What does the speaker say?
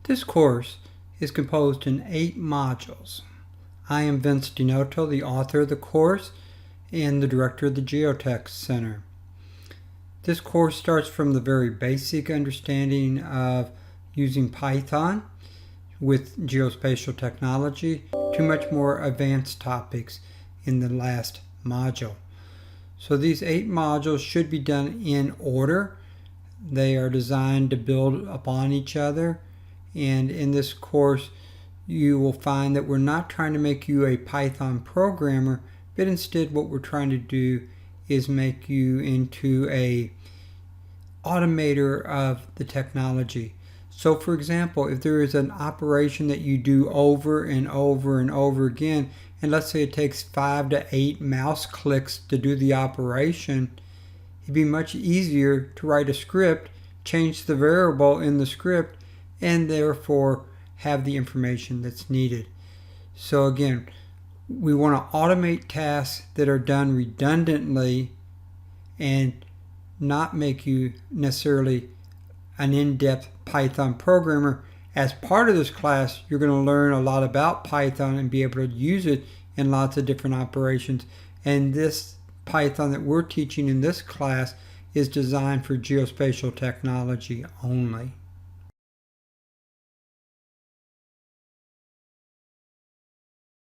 This course is composed in 8 modules. I am Vince DeNoto, the author of the course and the director of the GeoTech Center. This course starts from the very basic understanding of using Python with geospatial technology to much more advanced topics in the last module. So these 8 modules should be done in order. They are designed to build upon each other, and in this course you will find that we're not trying to make you a Python programmer, but instead what we're trying to do is make you into a automator of the technology. So for example, if there is an operation that you do over and over and over again, and let's say it takes 5 to 8 mouse clicks to do the operation, it'd be much easier to write a script, change the variable in the script, and therefore have the information that's needed. So again, we want to automate tasks that are done redundantly and not make you necessarily an in-depth Python programmer. As part of this class, you're going to learn a lot about Python and be able to use it in lots of different operations. And this Python that we're teaching in this class is designed for geospatial technology only.